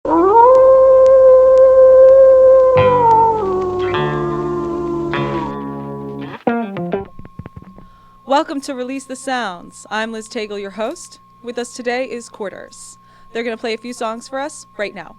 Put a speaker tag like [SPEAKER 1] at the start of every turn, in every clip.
[SPEAKER 1] Welcome to Release the Sounds. I'm Liz Tagle, your host. With us today is Quarters. They're going to play a few songs for us right now.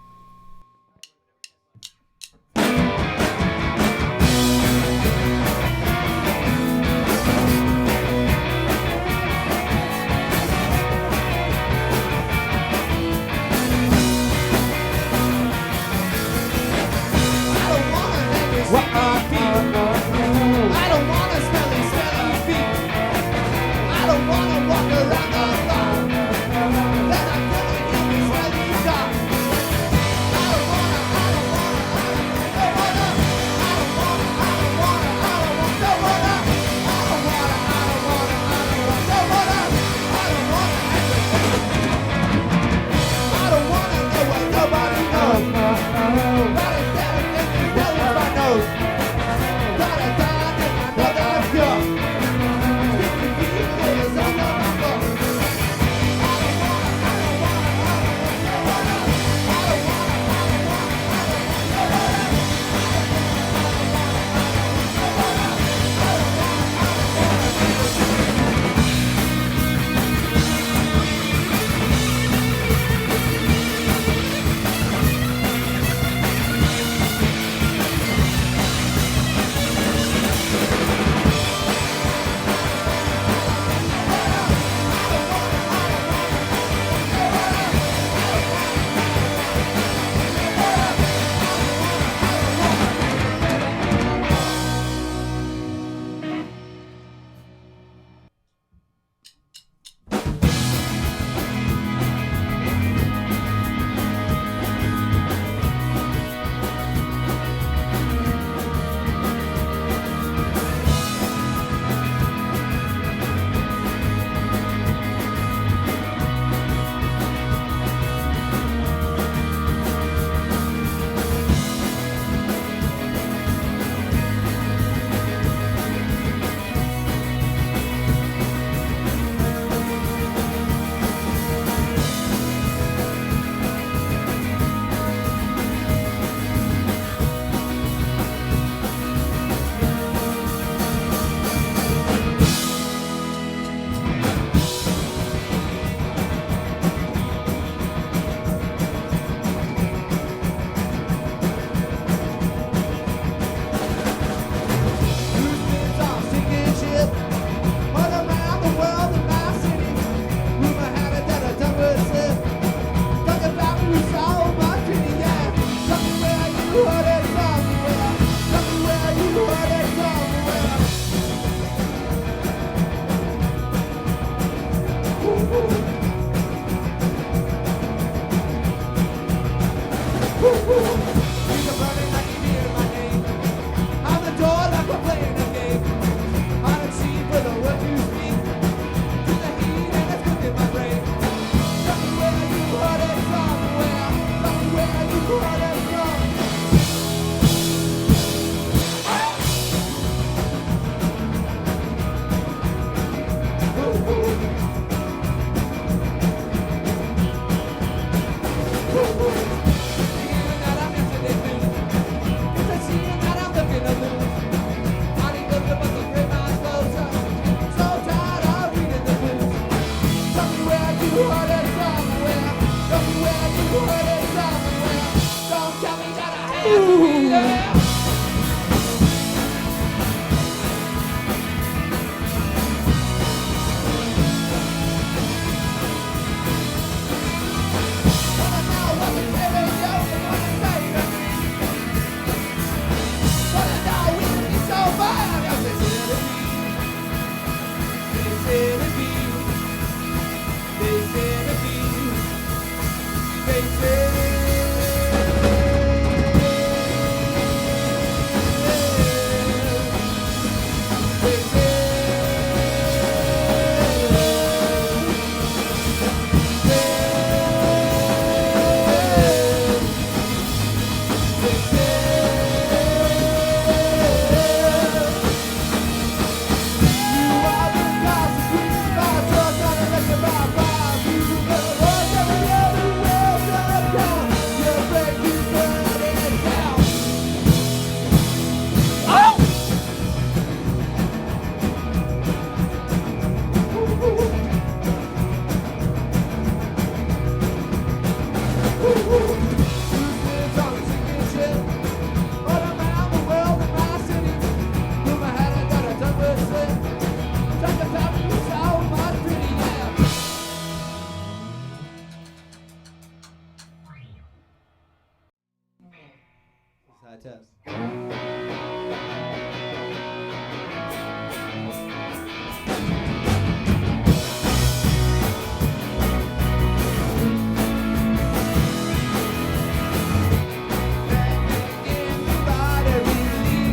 [SPEAKER 2] Test.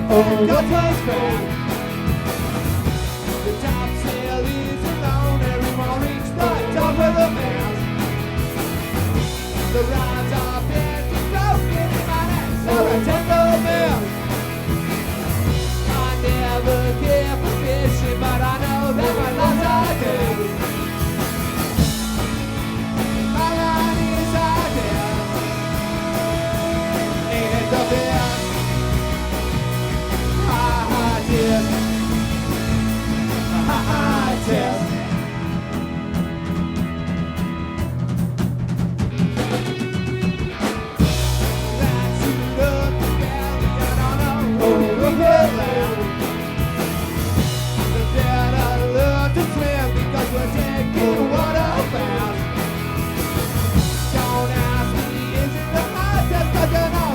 [SPEAKER 3] Oh, the place back. The top sail is alone. Everyone reach the top of the mast. The rods are bent and broken in my hands. So I take the mill. I never care for fishing, but I know that my loves are dead. My line is out there. Ain't it the best?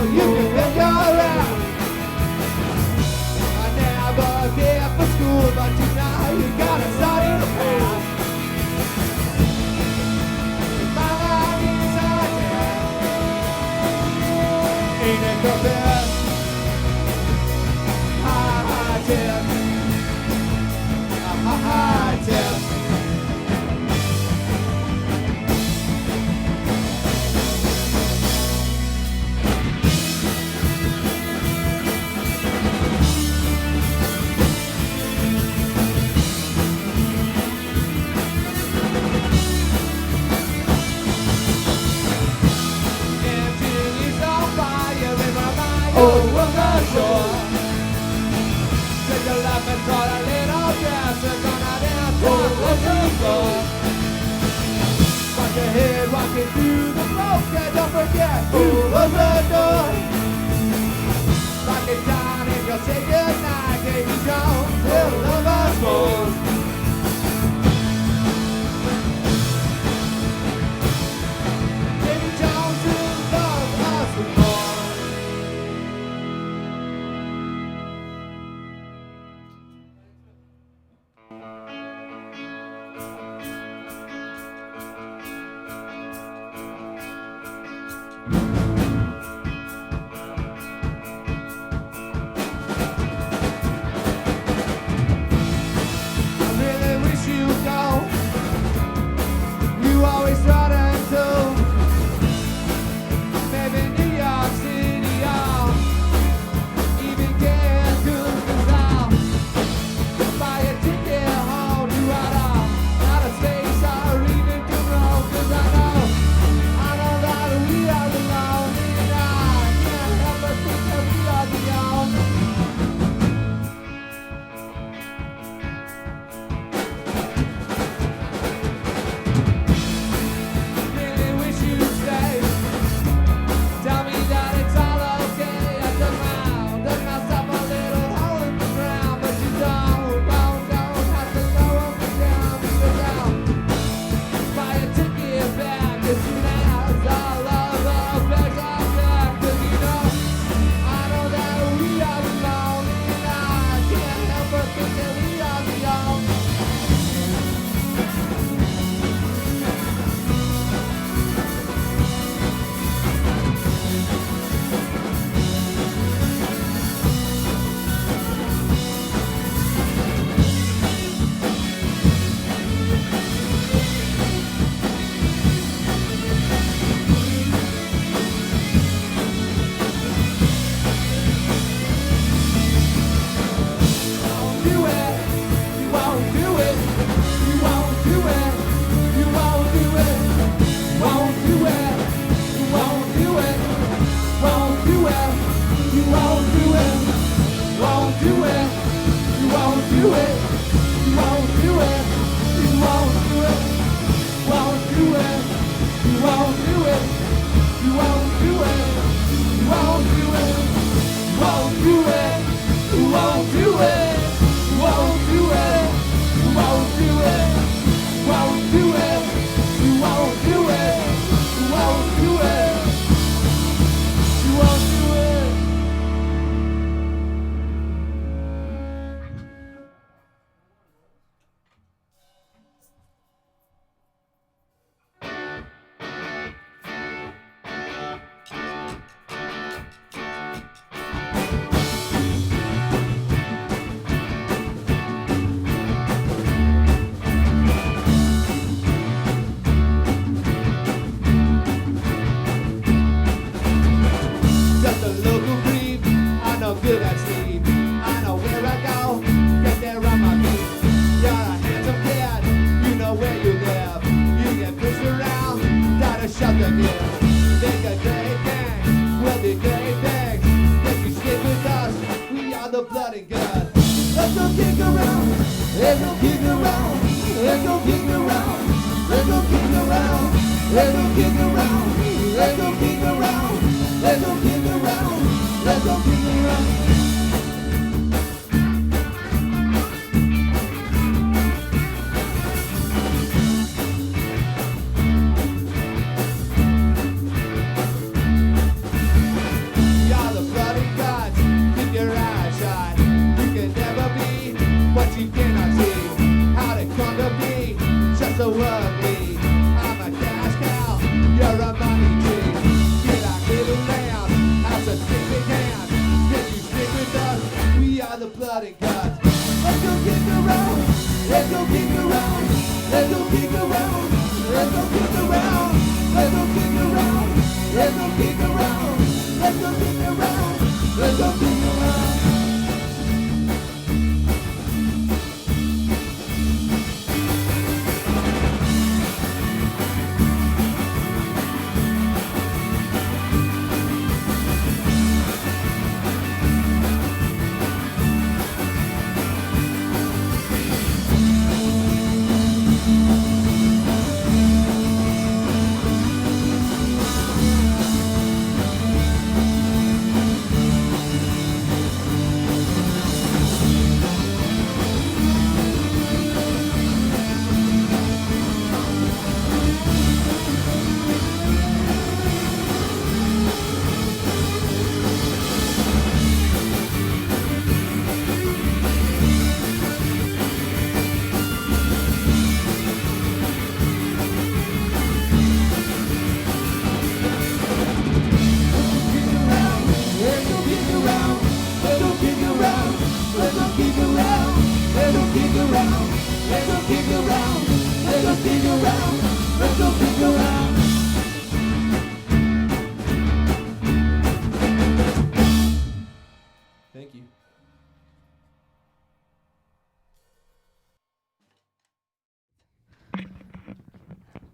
[SPEAKER 3] You can think you're around. I never cared for school, but tonight you gotta study the past. My life is a test. Ain't it the best? High test. High test. Oh, we're not sure. Take a lap and call a little gas. We're gonna dance for what you for. Rock your head, rocking through the smoke. And don't forget who was the door. Rock it down and go say goodnight. Davy Jones will love us more. Davy Jones will love us more. let's go kick around, let's go kick around, let's go kick around, let's go kick around, let's go kick around, let's go kick around, let's go kick around. You cannot see how to come to be just so ugly. I'm a cash cow, you're a money tree. Get out, little lamb, have some stick in hand. Can you stick with us? We are the blood and guts. Let's go kick around, let's go kick around, let's go kick around, let's go kick around, let's go kick around, let's go kick around, let's go kick around, let's go kick around. Thank you.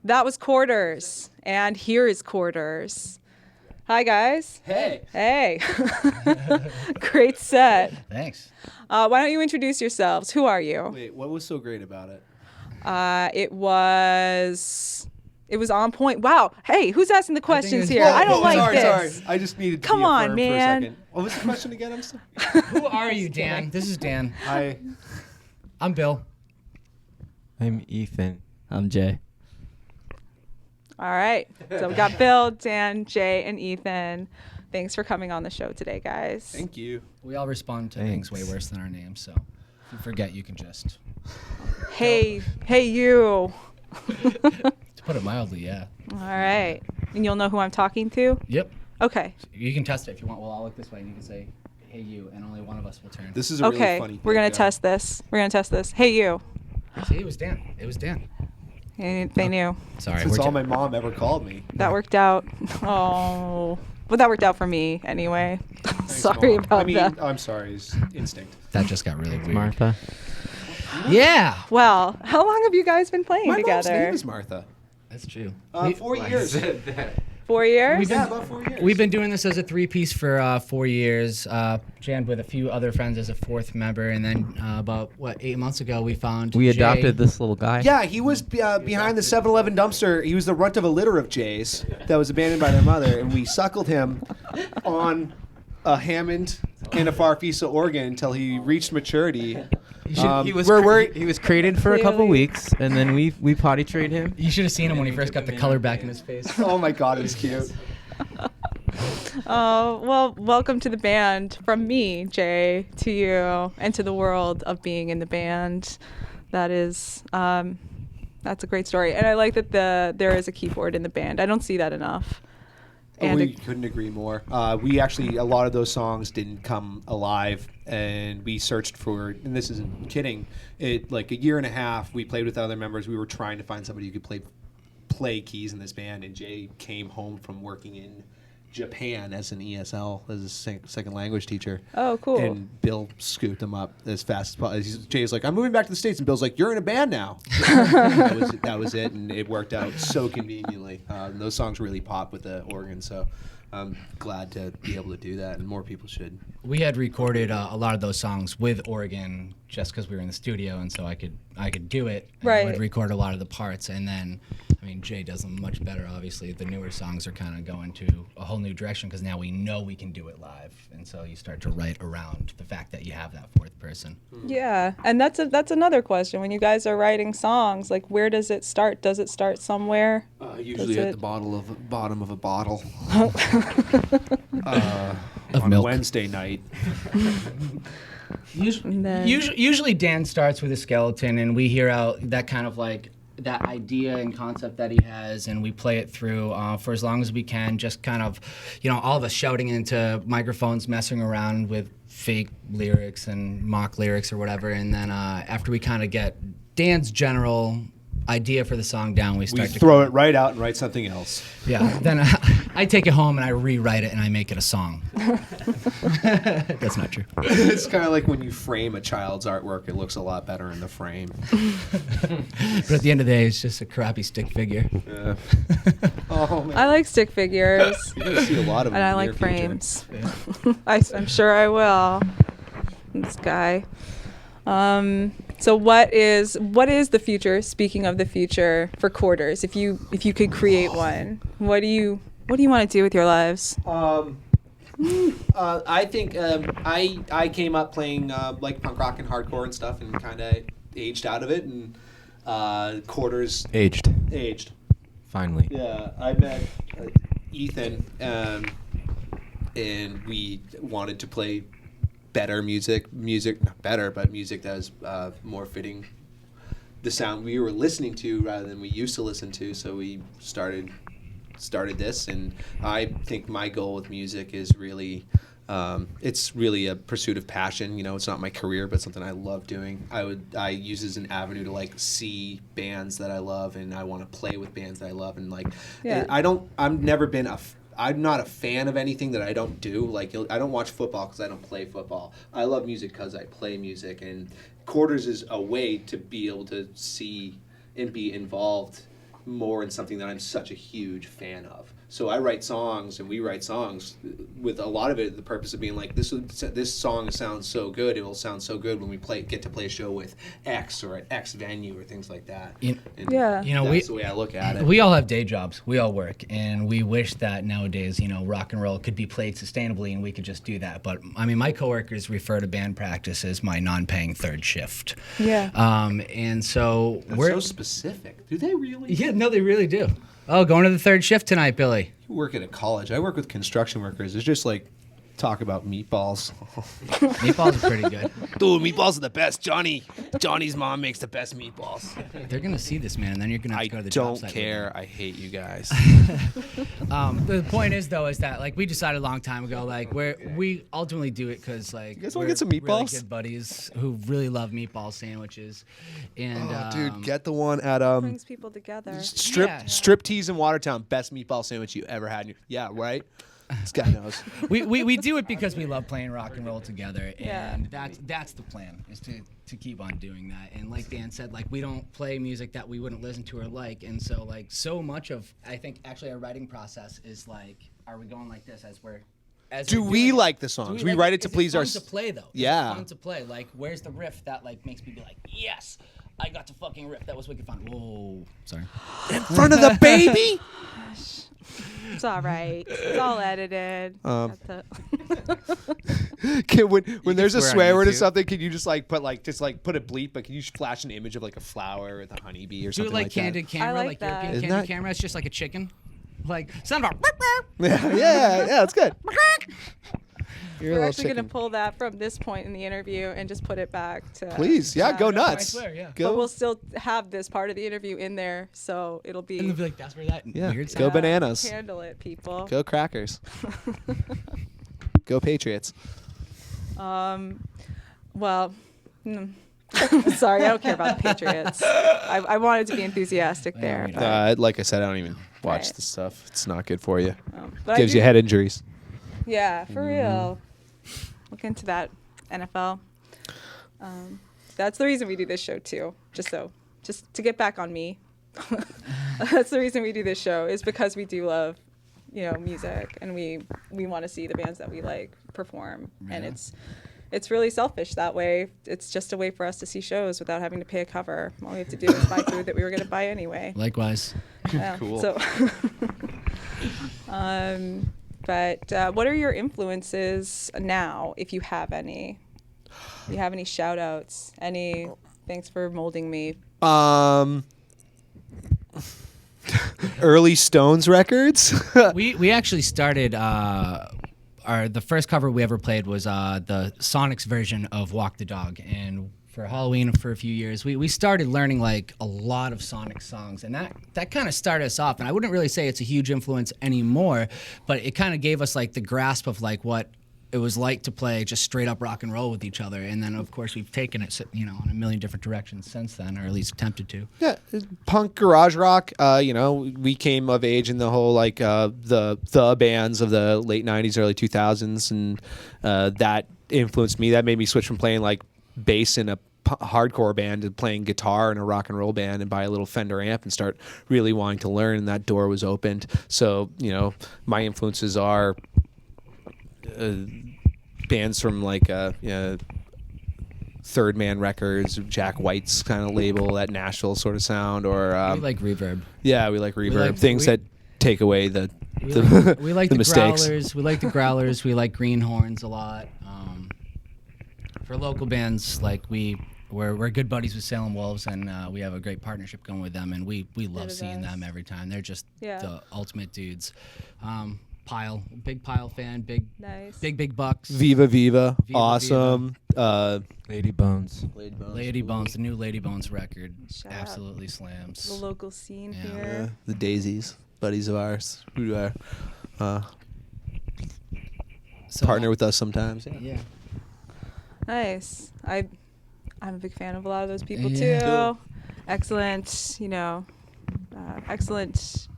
[SPEAKER 1] That was Quarters, and here is Quarters. Hi, guys.
[SPEAKER 3] Hey.
[SPEAKER 1] Hey. Great set.
[SPEAKER 2] Thanks.
[SPEAKER 1] Why don't you introduce yourselves? Who are you?
[SPEAKER 4] Wait, what was so great about it?
[SPEAKER 1] It was on point. Wow. Hey, who's asking the questions
[SPEAKER 2] it's-
[SPEAKER 1] here? I don't like
[SPEAKER 4] sorry,
[SPEAKER 1] this.
[SPEAKER 4] Sorry. I just needed to
[SPEAKER 1] Come
[SPEAKER 4] be
[SPEAKER 1] on,
[SPEAKER 4] affirmed
[SPEAKER 1] man.
[SPEAKER 4] For a second. What was the question again? I'm sorry.
[SPEAKER 2] Who are you, Dan? This is Dan.
[SPEAKER 4] Hi.
[SPEAKER 2] I'm Bill.
[SPEAKER 5] I'm Ethan.
[SPEAKER 6] I'm Jay.
[SPEAKER 1] All right. So we got Bill, Dan, Jay, and Ethan. Thanks for coming on the show today, guys.
[SPEAKER 4] Thank you.
[SPEAKER 2] We all respond to things way worse than our names, so if you forget, you can just.
[SPEAKER 1] Hey, you.
[SPEAKER 2] To put it mildly, yeah.
[SPEAKER 1] All right. And you'll know who I'm talking to?
[SPEAKER 2] Yep.
[SPEAKER 1] Okay.
[SPEAKER 2] You can test it if you want. We'll all look this way and you can say, hey, you, and only one of us will turn.
[SPEAKER 4] This is a
[SPEAKER 1] Okay.
[SPEAKER 4] really funny
[SPEAKER 1] We're going
[SPEAKER 4] thing,
[SPEAKER 1] to test this. Hey, you.
[SPEAKER 2] See, it was Dan. It was Dan.
[SPEAKER 1] And they knew.
[SPEAKER 2] Sorry.
[SPEAKER 4] That's
[SPEAKER 2] we're
[SPEAKER 4] all
[SPEAKER 2] ju-
[SPEAKER 4] my mom ever called me.
[SPEAKER 1] That worked out. Oh. Well, that worked out for me anyway.
[SPEAKER 4] Thanks,
[SPEAKER 1] Sorry
[SPEAKER 4] Mom.
[SPEAKER 1] about
[SPEAKER 4] I mean,
[SPEAKER 1] that.
[SPEAKER 4] I'm sorry. It's instinct.
[SPEAKER 2] That just got really weird.
[SPEAKER 5] Martha.
[SPEAKER 2] Yeah.
[SPEAKER 1] Well, how long have you guys been playing
[SPEAKER 4] My mom's
[SPEAKER 1] together?
[SPEAKER 4] name is Martha.
[SPEAKER 2] That's true.
[SPEAKER 4] 4 years.
[SPEAKER 1] 4 years?
[SPEAKER 4] Yeah, about 4 years.
[SPEAKER 2] We've been doing this as a three-piece for 4 years, jammed with a few other friends as a fourth member, and then about, 8 months ago we found
[SPEAKER 5] We
[SPEAKER 2] Jay.
[SPEAKER 5] adopted this little guy.
[SPEAKER 4] Yeah, he was behind the 7-Eleven dumpster. He was the runt of a litter of Jays that was abandoned by their mother, and we suckled him on a Hammond and a Farfisa organ until he reached maturity.
[SPEAKER 5] He was
[SPEAKER 4] we're
[SPEAKER 5] he was crated for a couple
[SPEAKER 1] Clearly.
[SPEAKER 5] weeks, and then we potty trained him.
[SPEAKER 2] You should have seen him when he first got the color back in his face.
[SPEAKER 4] Oh my God, it was cute.
[SPEAKER 1] Oh, well, welcome to the band from me, Jay, to you, and to the world of being in the band. That is, that's a great story. And I like that there is a keyboard in the band. I don't see that enough. And
[SPEAKER 4] We couldn't agree more. We actually, a lot of those songs didn't come alive, and we searched for, and this isn't kidding, it like a year and a half, we played with other members. We were trying to find somebody who could play keys in this band, and Jay came home from working in Japan as an ESL, as a second language teacher.
[SPEAKER 1] Oh, cool.
[SPEAKER 4] And Bill scooped him up as fast as possible. Jay's like, I'm moving back to the States. And Bill's like, you're in a band now. That was it. And it worked out so conveniently. Those songs really pop with the organ. So I'm glad to be able to do that. And more people should.
[SPEAKER 2] We had recorded a lot of those songs with organ just because we were in the studio, and so I could do it. And
[SPEAKER 1] Right.
[SPEAKER 2] I would record a lot of the parts, and then, I mean, Jay does them much better. Obviously, the newer songs are kind of going to a whole new direction because now we know we can do it live, and so you start to write around the fact that you have that fourth person.
[SPEAKER 1] Yeah, and that's another question. When you guys are writing songs, like, where does it start? Does it start somewhere?
[SPEAKER 4] Usually
[SPEAKER 1] Does
[SPEAKER 4] at
[SPEAKER 1] it-
[SPEAKER 4] the bottom of a bottle.
[SPEAKER 2] Of
[SPEAKER 4] On
[SPEAKER 2] milk.
[SPEAKER 4] Wednesday night.
[SPEAKER 1] And then-
[SPEAKER 2] Usually Dan starts with a skeleton, and we hear out that kind of like that idea and concept that he has, and we play it through for as long as we can, just kind of, all of us shouting into microphones, messing around with fake lyrics and mock lyrics or whatever, and then after we kind of get Dan's general idea for the song down, we
[SPEAKER 4] We
[SPEAKER 2] start to
[SPEAKER 4] throw it right out and write something else.
[SPEAKER 2] Yeah, then I take it home and I rewrite it and I make it a song. That's not true.
[SPEAKER 4] It's kind of like when you frame a child's artwork, it looks a lot better in the frame.
[SPEAKER 2] But at the end of the day, it's just a crappy stick figure.
[SPEAKER 4] Yeah. Oh, man.
[SPEAKER 1] I like stick figures,
[SPEAKER 4] You're going to see a lot of
[SPEAKER 1] and
[SPEAKER 4] them
[SPEAKER 1] I
[SPEAKER 4] in the
[SPEAKER 1] like
[SPEAKER 4] near future.
[SPEAKER 1] frames. I'm sure I will. This guy. So what is the future? Speaking of the future for Quarters, if you could create one, what do you want to do with your lives?
[SPEAKER 4] I think I came up playing like punk rock and hardcore and stuff, and kind of aged out of it. And Quarters
[SPEAKER 5] Aged. Finally.
[SPEAKER 4] Yeah, I met Ethan, and we wanted to play better music, not better, but music that was more fitting the sound we were listening to rather than we used to listen to. So we started this, and I think my goal with music is really it's really a pursuit of passion. It's not my career, but something I love doing. I use it as an avenue to like see bands that I love, and I want to play with bands that I love, and like
[SPEAKER 1] Yeah.
[SPEAKER 4] I'm not a fan of anything that I don't do. Like, I don't watch football because I don't play football. I love music because I play music, and Quarters is a way to be able to see and be involved more in something that I'm such a huge fan of. So I write songs, and we write songs with a lot of it the purpose of being like, this song sounds so good. It will sound so good when we get to play a show with X or at X venue or things like that. And
[SPEAKER 1] Yeah.
[SPEAKER 4] that's the way I look at it.
[SPEAKER 2] We all have day jobs. We all work, and we wish that nowadays, rock and roll could be played sustainably, and we could just do that. But I mean, my coworkers refer to band practice as my non-paying third shift.
[SPEAKER 1] Yeah.
[SPEAKER 2] And so
[SPEAKER 4] That's
[SPEAKER 2] we're
[SPEAKER 4] so specific. Do they really?
[SPEAKER 2] yeah, no, they really do. Oh, going to the third shift tonight, Billy.
[SPEAKER 4] You work at a college. I work with construction workers. It's just like talk about meatballs.
[SPEAKER 2] Meatballs are pretty good.
[SPEAKER 4] Dude, meatballs are the best. Johnny's mom makes the best meatballs.
[SPEAKER 2] They're gonna see this, man, and then you're gonna have
[SPEAKER 4] I
[SPEAKER 2] to go to the job
[SPEAKER 4] don't
[SPEAKER 2] site with
[SPEAKER 4] care. I hate you guys.
[SPEAKER 2] The point is, though, is that like we decided a long time ago, like we ultimately do it because like
[SPEAKER 4] You guys wanna
[SPEAKER 2] we're
[SPEAKER 4] get some
[SPEAKER 2] really
[SPEAKER 4] meatballs?
[SPEAKER 2] good buddies who really love meatball sandwiches, and
[SPEAKER 4] Dude, get the one at
[SPEAKER 1] Brings people together.
[SPEAKER 4] Strip Tease in Watertown. Best meatball sandwich you ever had. Yeah, right. This guy knows.
[SPEAKER 2] we do it because we love playing rock and roll together,
[SPEAKER 1] Yeah.
[SPEAKER 2] and that's the plan, is to keep on doing that. And like Dan said, like we don't play music that we wouldn't listen to or like, and so like so much of I think actually our writing process is like, are we going like this as we're
[SPEAKER 4] Do
[SPEAKER 2] we're
[SPEAKER 4] we
[SPEAKER 2] doing it?
[SPEAKER 4] like the
[SPEAKER 2] Do
[SPEAKER 4] songs?
[SPEAKER 2] we
[SPEAKER 4] We
[SPEAKER 2] like
[SPEAKER 4] write
[SPEAKER 2] it?
[SPEAKER 4] it to
[SPEAKER 2] Is
[SPEAKER 4] please
[SPEAKER 2] fun
[SPEAKER 4] our.
[SPEAKER 2] to play though.
[SPEAKER 4] Yeah.
[SPEAKER 2] Is it fun to play? Like, where's the riff that like makes me be like, yes, I got to fucking riff. That was wicked fun. Whoa, sorry.
[SPEAKER 4] In front of the baby.
[SPEAKER 1] It's all right. It's all edited. Got the-
[SPEAKER 4] When there's a
[SPEAKER 5] swear on
[SPEAKER 4] swear word or
[SPEAKER 5] YouTube.
[SPEAKER 4] something, can you just put a bleep? But can you flash an image of like a flower with a honeybee or
[SPEAKER 2] Do
[SPEAKER 4] something
[SPEAKER 2] it like
[SPEAKER 4] that?
[SPEAKER 2] candid camera,
[SPEAKER 1] like
[SPEAKER 2] like
[SPEAKER 1] that.
[SPEAKER 2] European
[SPEAKER 4] Isn't
[SPEAKER 2] candid
[SPEAKER 4] that-
[SPEAKER 2] camera. It's just like a chicken. Like sound off.
[SPEAKER 4] Yeah, it's good. You're a
[SPEAKER 1] We're
[SPEAKER 4] little
[SPEAKER 1] actually going to
[SPEAKER 4] chicken.
[SPEAKER 1] pull that from this point in the interview and just put it back to.
[SPEAKER 4] Please, yeah, go
[SPEAKER 2] no, I
[SPEAKER 4] nuts.
[SPEAKER 2] swear, yeah.
[SPEAKER 1] But
[SPEAKER 4] Go,
[SPEAKER 1] we'll still have this part of the interview in there, so it'll be.
[SPEAKER 2] And they'll be like, that's where that
[SPEAKER 4] yeah,
[SPEAKER 2] weird
[SPEAKER 4] go
[SPEAKER 2] sound.
[SPEAKER 4] bananas.
[SPEAKER 1] Handle it, people.
[SPEAKER 4] Go Crackers. Go Patriots.
[SPEAKER 1] Well, Sorry, I don't care about the Patriots. I wanted to be enthusiastic there. But,
[SPEAKER 4] Like I said, I don't even watch
[SPEAKER 1] Right.
[SPEAKER 4] this stuff. It's not good for you.
[SPEAKER 1] but I
[SPEAKER 4] Gives
[SPEAKER 1] do-
[SPEAKER 4] you head injuries.
[SPEAKER 1] Yeah, for real. Look into that, NFL. That's the reason we do this show too. Just to get back on me. That's the reason we do this show, is because we do love, music, and we want to see the bands that we like perform. And it's really selfish that way. It's just a way for us to see shows without having to pay a cover. All we have to do is buy food that we were going to buy anyway.
[SPEAKER 2] Likewise.
[SPEAKER 1] Yeah.
[SPEAKER 4] Cool.
[SPEAKER 1] So, but what are your influences now, if you have any? Do you have any shout outs? Any thanks for molding me?
[SPEAKER 4] Early Stones records.
[SPEAKER 2] We actually started the first cover we ever played was the Sonics version of Walk the Dog, and for Halloween for a few years we started learning like a lot of Sonic songs, and that kind of started us off. And I wouldn't really say it's a huge influence anymore, but it kind of gave us like the grasp of like what it was like to play just straight up rock and roll with each other. And then of course we've taken it in a million different directions since then, or at least attempted to.
[SPEAKER 4] Yeah, punk, garage rock. We came of age in the whole like the bands of the late '90s, early 2000s, and that influenced me. That made me switch from playing like bass in a hardcore band to playing guitar in a rock and roll band, and buy a little Fender amp and start really wanting to learn. And that door was opened. So my influences are bands from like Third Man Records, Jack White's kind of label, that Nashville sort of sound, or
[SPEAKER 2] We like Reverb.
[SPEAKER 4] yeah, we like reverb,
[SPEAKER 2] like-
[SPEAKER 4] things
[SPEAKER 2] we-
[SPEAKER 4] that take away the
[SPEAKER 2] We like
[SPEAKER 4] the
[SPEAKER 2] the
[SPEAKER 4] mistakes.
[SPEAKER 2] growlers. We like the growlers. We like greenhorns a lot. For local bands, like we're good buddies with Salem Wolves, and we have a great partnership going with them, and we love
[SPEAKER 1] They're the
[SPEAKER 2] seeing
[SPEAKER 1] best.
[SPEAKER 2] them every time. They're just
[SPEAKER 1] Yeah.
[SPEAKER 2] the ultimate dudes. Big Pile fan,
[SPEAKER 1] Nice.
[SPEAKER 2] big bucks.
[SPEAKER 4] Viva Viva,
[SPEAKER 2] Viva
[SPEAKER 4] awesome.
[SPEAKER 5] Lady Bones.
[SPEAKER 2] Lady Bones, the new Lady Bones record,
[SPEAKER 1] Shout out.
[SPEAKER 2] absolutely
[SPEAKER 1] The
[SPEAKER 2] slams.
[SPEAKER 1] local scene
[SPEAKER 2] Yeah.
[SPEAKER 1] here.
[SPEAKER 4] The Daisies, buddies of ours, who are
[SPEAKER 2] So,
[SPEAKER 4] partner with us sometimes.
[SPEAKER 2] Yeah.
[SPEAKER 1] Nice. I'm a big fan of a lot of those people
[SPEAKER 2] Yeah.
[SPEAKER 1] too.
[SPEAKER 4] Cool.
[SPEAKER 1] Excellent. Excellent.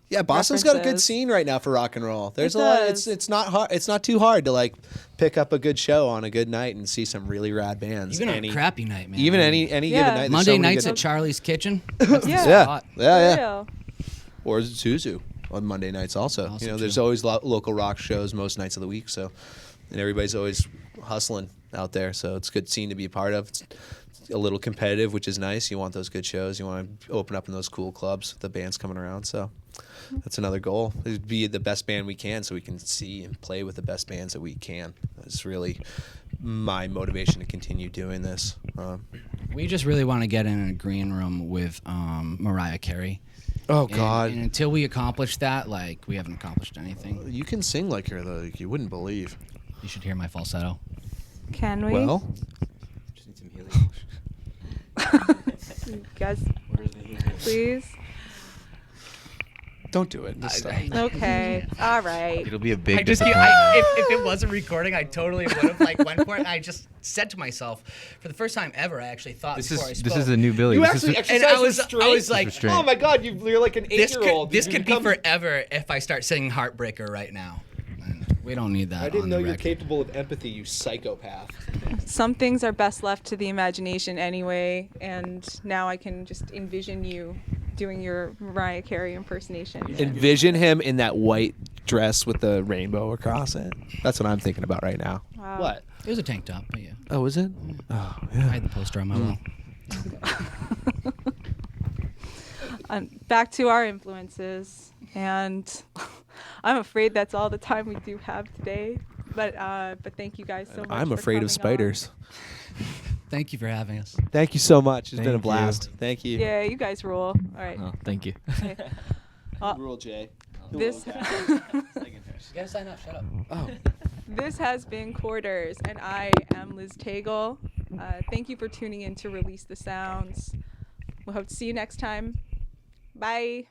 [SPEAKER 4] Yeah, Boston's got a good
[SPEAKER 1] References.
[SPEAKER 4] scene right now for rock and roll. There's
[SPEAKER 1] It
[SPEAKER 4] a lot.
[SPEAKER 1] does.
[SPEAKER 4] It's not hard. It's not too hard to like pick up a good show on a good night and see some really rad bands.
[SPEAKER 2] Even on a crappy night, man.
[SPEAKER 4] Even any
[SPEAKER 1] Yeah.
[SPEAKER 4] given night. there's
[SPEAKER 2] Monday
[SPEAKER 4] so many
[SPEAKER 2] nights
[SPEAKER 4] good-
[SPEAKER 2] at Charlie's Kitchen. That's the
[SPEAKER 1] Yeah.
[SPEAKER 4] Yeah,
[SPEAKER 2] spot.
[SPEAKER 4] yeah.
[SPEAKER 1] For real.
[SPEAKER 4] Or Suzu on Monday nights also.
[SPEAKER 2] Also
[SPEAKER 4] There's
[SPEAKER 2] true.
[SPEAKER 4] always local rock shows most nights of the week. So, and everybody's always hustling out there. So it's a good scene to be a part of. It's a little competitive, which is nice. You want those good shows. You want to open up in those cool clubs with the bands coming around. So that's another goal, is be the best band we can so we can see and play with the best bands that we can. That's really my motivation to continue doing this.
[SPEAKER 2] We just really want to get in a green room with Mariah Carey.
[SPEAKER 4] Oh,
[SPEAKER 2] And-
[SPEAKER 4] God.
[SPEAKER 2] And until we accomplish that, like, we haven't accomplished anything.
[SPEAKER 4] You can sing like her, though. Like, you wouldn't believe.
[SPEAKER 2] You should hear my falsetto.
[SPEAKER 1] Can we?
[SPEAKER 4] Well,
[SPEAKER 5] Just need some healing.
[SPEAKER 1] You guys, please.
[SPEAKER 4] don't do it. Just stop.
[SPEAKER 1] Okay. All right.
[SPEAKER 5] It'll be a big
[SPEAKER 2] If it wasn't recording, I totally would have went for it. I just said to myself, for the first time ever, I actually thought
[SPEAKER 5] This
[SPEAKER 2] before I
[SPEAKER 5] is
[SPEAKER 2] spoke.
[SPEAKER 5] this is a new Billy.
[SPEAKER 4] You
[SPEAKER 5] This
[SPEAKER 4] actually
[SPEAKER 5] is,
[SPEAKER 4] exercise
[SPEAKER 2] and I was
[SPEAKER 4] restraint?
[SPEAKER 2] like,
[SPEAKER 5] restraint.
[SPEAKER 4] Oh my God, you're like an
[SPEAKER 2] this
[SPEAKER 4] 8-year-old.
[SPEAKER 2] could
[SPEAKER 4] You
[SPEAKER 2] be
[SPEAKER 4] become-
[SPEAKER 2] forever if I start singing Heartbreaker right now. And we don't need that.
[SPEAKER 4] I didn't
[SPEAKER 2] on
[SPEAKER 4] know
[SPEAKER 2] the
[SPEAKER 4] you're
[SPEAKER 2] record.
[SPEAKER 4] capable of empathy, you psychopath.
[SPEAKER 1] Some things are best left to the imagination anyway, and now I can just envision you doing your Mariah Carey impersonation.
[SPEAKER 4] Envision him in that white dress with the rainbow across it. That's what I'm thinking about right now.
[SPEAKER 1] Wow.
[SPEAKER 4] What?
[SPEAKER 2] It was a tank top, but yeah.
[SPEAKER 4] Oh, is it? Oh,
[SPEAKER 2] I
[SPEAKER 4] yeah.
[SPEAKER 2] had the poster on my wall.
[SPEAKER 1] Back to our influences, and I'm afraid that's all the time we do have today. But thank you guys so much.
[SPEAKER 4] I'm
[SPEAKER 1] for
[SPEAKER 4] afraid of
[SPEAKER 1] coming on.
[SPEAKER 4] spiders.
[SPEAKER 2] Thank you for having us.
[SPEAKER 4] Thank you so much. It's been a
[SPEAKER 5] Thank you.
[SPEAKER 4] blast. Thank you.
[SPEAKER 1] Yeah, you guys rule. All right.
[SPEAKER 5] oh, thank you.
[SPEAKER 1] Okay.
[SPEAKER 4] Rule J.
[SPEAKER 1] This
[SPEAKER 2] You gotta sign up. Shut up.
[SPEAKER 4] Oh.
[SPEAKER 1] this has been Quarters, and I am Liz Tagle. Thank you for tuning in to Release the Sounds. We'll hope to see you next time. Bye.